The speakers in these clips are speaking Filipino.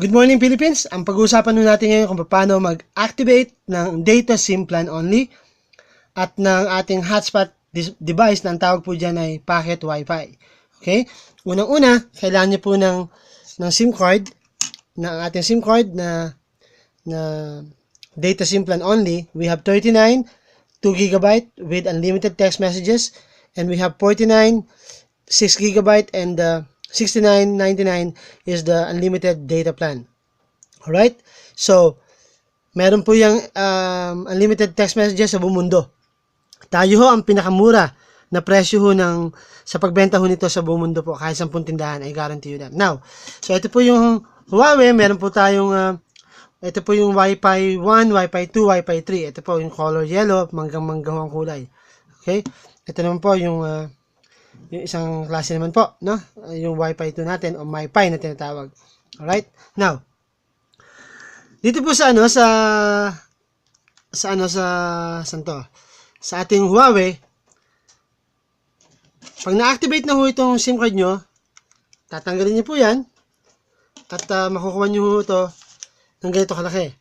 Good morning Philippines! Ang pag-uusapan nun natin ngayon kung paano mag-activate ng data SIM plan only at ng ating hotspot device na ang tawag po dyan ay packet Wi-Fi. Okay? Unang-una, kailangan nyo po ng SIM card, ng ating SIM card na data SIM plan only. We have 39, 2GB with unlimited text messages, and we have 49, 6GB and $69.99 is the unlimited data plan. Alright? So, meron po yung unlimited text messages sa buong mundo. Tayo ho ang pinakamura na presyo ho sa pagbenta ho nito sa buong mundo po. Kahit 10 tindahan, I guarantee you that. Now, so ito po yung Huawei. Meron po tayong ito po yung Wi-Fi 1, Wi-Fi 2, Wi-Fi 3. Ito po yung color yellow, manggang-mangga ho ang kulay. Okay? Ito naman po yung isang klase naman po, no? Yung Wi-Fi 2 natin o MiFi na tinatawag. Alright? Now, dito po sa ating Huawei, pag na-activate na ho itong SIM card nyo, tatanggalin nyo po yan at makukuha nyo ho ito ng ganito kalaki.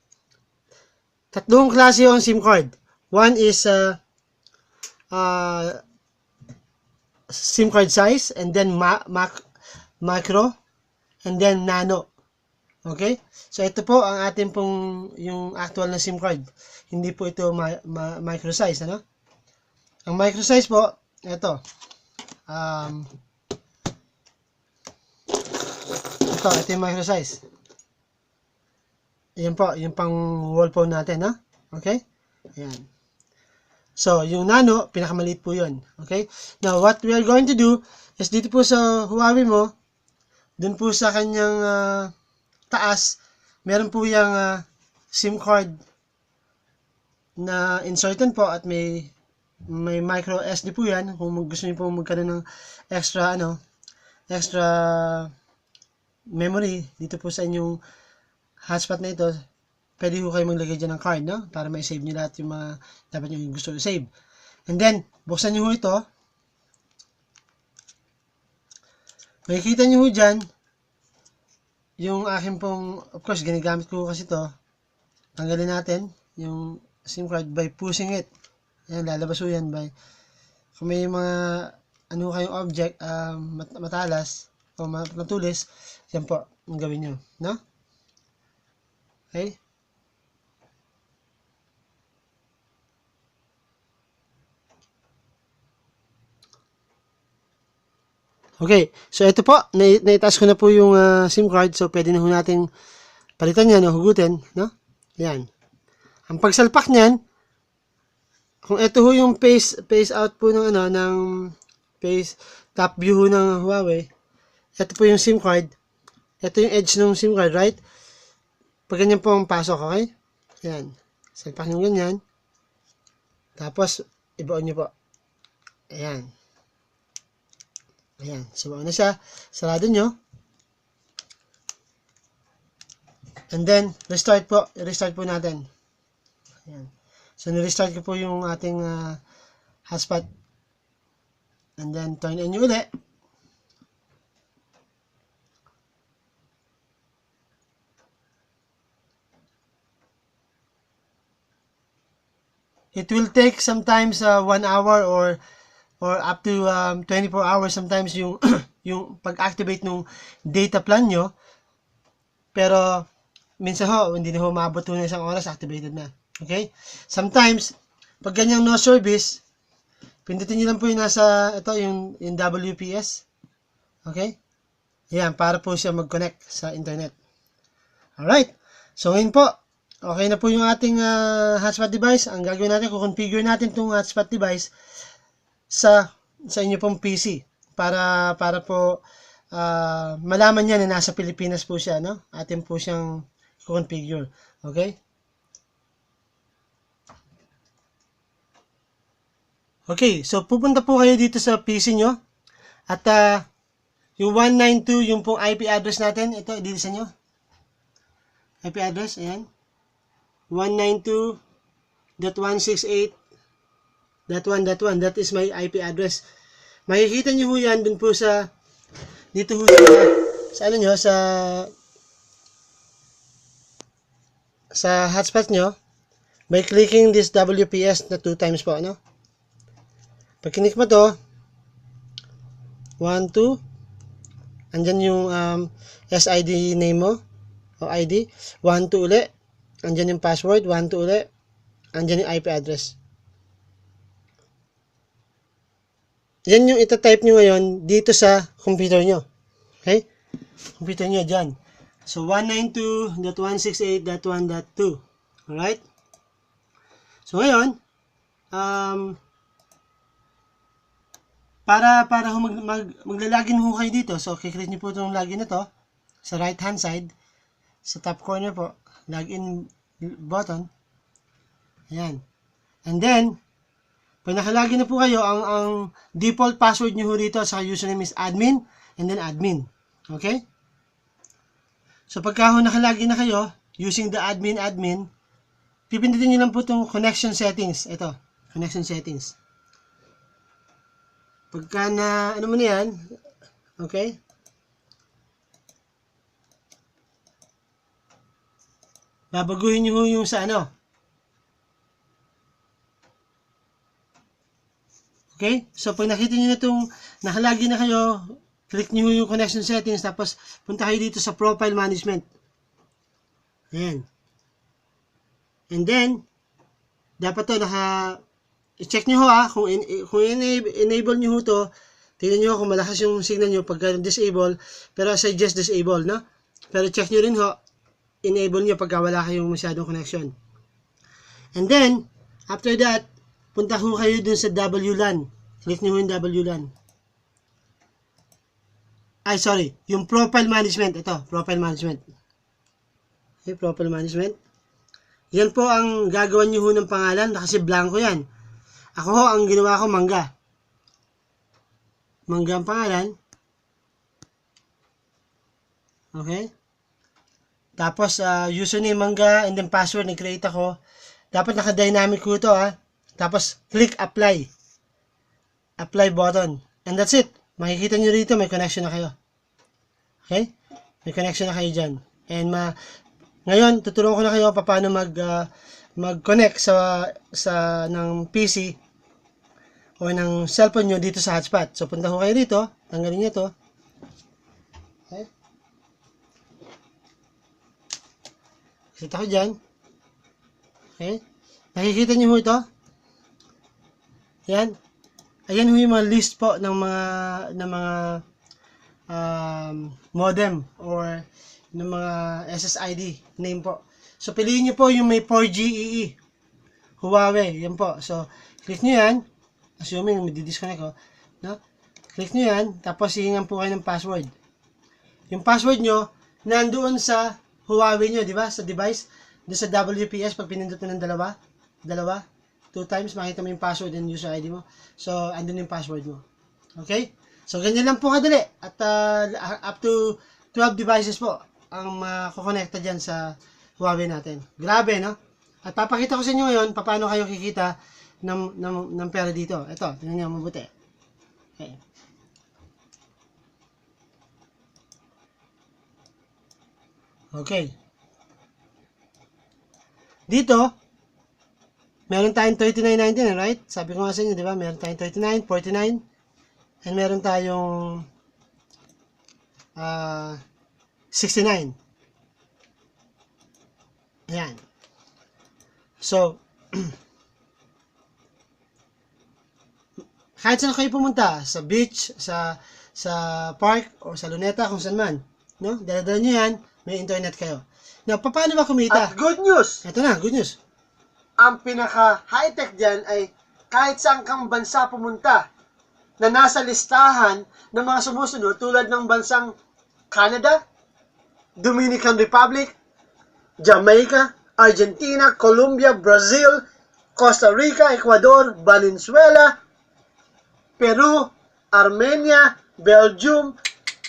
Tatlong klase yung SIM card. One is SIM card size, and then macro, and then nano. Okay? So, ito po ang ating pong yung actual na SIM card. Hindi po ito micro size, ano? Ang micro size po, ito. Ito yung micro size. Ayan po, yung pang wall phone natin, no? Okay? Ayan. So, yung nano, pinakamaliit po yun. Okay? Now, what we are going to do is dito po sa Huawei mo, dun po sa kanyang taas, meron po yung SIM card na insertan po at may micro SD po yan. Kung gusto niyo po magkaroon ng extra memory dito po sa inyong hotspot na ito, pwede ho kayo maglagay dyan ng card, no? Para may save nyo lahat yung mga dapat nyo gusto i-save. And then, buksan nyo ho ito. Makikita nyo ho dyan, yung aking pong, of course, ginagamit ko kasi ito. Tanggalin natin yung SIM card by pushing it. Ayan, lalabas ho yan by, kung may mga, kayong object, matalas, o matulis, yan po, ang gawin nyo, no? Okay? Okay, so ito po, naitaas ko na po yung SIM card, so pwede na ho natin palitan yan o hugutin, no? Yan. Ang pagsalpak niyan, kung ito ho yung face out po ng top view ho ng Huawei, ito po yung SIM card, ito yung edge ng SIM card, right? Pag ganyan po ang pasok, okay? Yan. Salpak nyo ganyan. Tapos, ibaon nyo po. Ayan. Ayan. Subukan na siya. Sarado nyo. And then, restart po. I-restart po natin. Ayan. So, ni-restart ko po yung ating hotspot. And then, turn on nyo ulit. It will take sometimes 1 hour or up to 24 hours sometimes yung yung pag-activate ng data plan nyo. Pero minsan ho, hindi na ho maabot na isang oras, activated na. Okay? Sometimes, pag ganyang no service, pindutin nyo lang po yung ito, yung WPS. Okay? Ayan, para po siya mag-connect sa internet. Alright. So, ngayon po, okay na po yung ating hotspot device. Ang gagawin natin, kukonfigure natin itong hotspot device sa inyo pong PC para po malaman niya na nasa Pilipinas po siya, no? Atin po siyang kukonfigure. Okay? Okay, so pupunta po kayo dito sa PC nyo at yung 192, yung pong IP address natin, ito, i-delete nyo. IP address, ayan. 192.168.1.1. That is my IP address. Makikita nyo ho yan dun po sa dito ho sa sa hotspot nyo by clicking this WPS na 2 times po, ano? Pag click mo to, 1, 2, andyan yung SID name mo, o ID, 1, 2 uli, andyan yung password, 1, 2 uli, andyan yung IP address. Yan yung itatype nyo ngayon dito sa computer nyo. Okay? Computer nyo dyan. So, 192.168.1.2. Alright? So, ngayon, para maglalagin ho kayo dito. So, kiklik nyo po itong login na to sa right hand side. Sa top corner po, login button. Ayan. And then, pag nakalagin na po kayo, ang default password nyo dito sa username is admin and then admin. Okay? So, pagka nakalagin na kayo, using the admin, pipindutin nyo lang po itong connection settings. Ito, connection settings. Pagka na, ano mo na yan, okay? Babaguhin nyo yung sa ano. Okay? So, pag nakita nyo na itong nakalagin na kayo, click nyo yung connection settings, tapos punta kayo dito sa profile management. Ayan. And then, dapat to i-check nyo ho kung enable nyo ho to, tingnan nyo kung malakas yung signal nyo pagka disable, pero I suggest disable, no? Pero check nyo rin ho, enable nyo pagka wala kayong masyadong connection. And then, after that, punta ho kayo dun sa WLAN. Click nyo yung WLAN. Ay, sorry. Yung profile management. Ito, profile management. Okay, profile management. Yan po ang gagawin nyo ho ng pangalan kasi blanco yan. Ako ho, ang ginawa ko, Mangga. Mangga ang pangalan. Okay. Tapos, username Mangga and then password nag-create ako. Dapat naka-dynamic ko ito Tapos, click apply. Apply button. And that's it. Makikita nyo rito, may connection na kayo. Okay? May connection na kayo dyan. And ngayon, tutulungan ko na kayo paano mag-connect ng PC o ng cellphone nyo dito sa hotspot. So, punta ko kayo dito. Tanggalin nyo to. Okay? Kita ko dyan. Okay? Nakikita nyo ito? Yan. Ayan yung mga list po ng mga modem or ng mga SSID name po. So, piliin nyo po yung may 4G EE. Huawei. Yan po. So, click nyo yan. Assuming may-disconnect ko. No? Click nyo yan. Tapos, hihingan po kayo ng password. Yung password nyo, nandoon sa Huawei nyo, di ba? Sa device. Doon sa WPS, pag pinindot mo ng dalawa, 2 times, makita mo yung password and user ID mo. So, andun yung password mo. Okay? So, ganyan lang po kadali. At up to 12 devices po ang makukonekta dyan sa Huawei natin. Grabe, no? At papakita ko sa inyo ngayon paano kayo kikita ng pera dito. Ito, tingnan nyo mabuti. Okay. Okay. Dito, meron tayong 39.99, right? Sabi ko nga sa inyo, di ba? Meron tayong 39, 49, and meron tayong 69. Ayan. So, kahit saan kayo pumunta, sa beach, sa park, o sa luneta, kung saan man, no? Dala-dala nyo yan, may internet kayo. Now, paano ba kumita? At good news! Ito na, good news. Ang pinaka-high-tech dyan ay kahit saan kang bansa pumunta na nasa listahan ng mga sumusunod tulad ng bansang Canada, Dominican Republic, Jamaica, Argentina, Colombia, Brazil, Costa Rica, Ecuador, Valenzuela, Peru, Armenia, Belgium,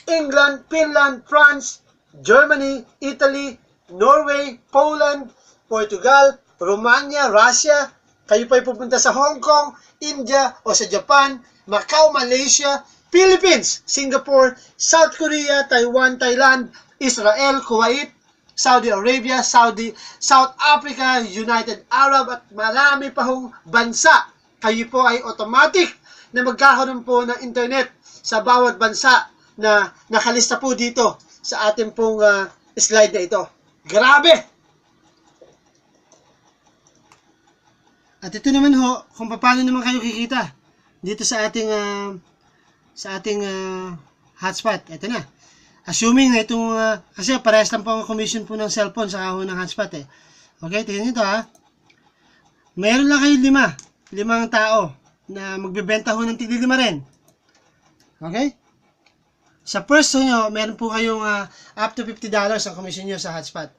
England, Finland, France, Germany, Italy, Norway, Poland, Portugal, Romania, Russia, kayo pa'y pupunta sa Hong Kong, India, o sa Japan, Macau, Malaysia, Philippines, Singapore, South Korea, Taiwan, Thailand, Israel, Kuwait, Saudi Arabia, South Africa, United Arab at marami pa hong bansa. Kayo po ay automatic na magkakaroon po ng internet sa bawat bansa na nakalista po dito sa ating pong slide na ito. Grabe! At ito naman ho, kung paano naman kayo kikita dito sa ating hotspot. Ito na. Assuming na itong, kasi parehas lang po ang commission po ng cellphone sa ng hotspot eh. Okay, tingnan nyo ito ha. Meron lang kayo limang tao na magbebenta ho ng tigli 5 rin. Okay? Sa first nyo, meron po kayong up to $50 ang commission nyo sa hotspot.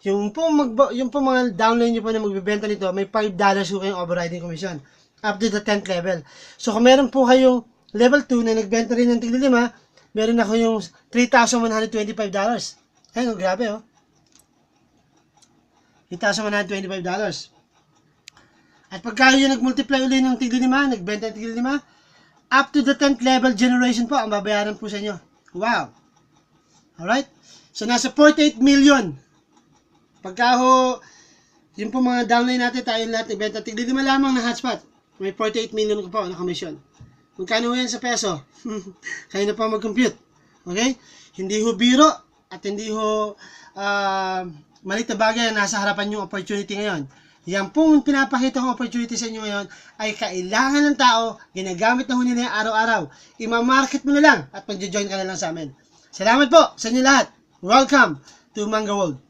Yung po mga downline nyo po na magbebenta nito, may $5 po kayong overriding commission. Up to the 10th level. So kung meron po kayong level 2 na nagbenta rin ng tigli 5, meron ako yung $3,125. Ayun, grabe oh. $3,125. At pagka yung nag-multiply ulit ng tigli 5, nagbenta ng tigli 5, up to the 10th level generation po ang babayaran po sa inyo. Wow! Alright? So nasa 48 million. Pagka ho, yun po mga downline natin, tayo lahat nagbenta tigli 5 lamang na hotspot. May 48 million ko po na commission. Kung kano yan sa peso, kayo na pa mag-compute. Okay? Hindi ho biro at hindi ho malit na bagay na nasa harapan yung opportunity ngayon. Yan pong pinapakita kong opportunity sa inyo ngayon ay kailangan ng tao, ginagamit na ho nila yung araw-araw. Ima-market mo na lang at mag-join ka na lang sa amin. Salamat po sa inyo lahat. Welcome to Manga World.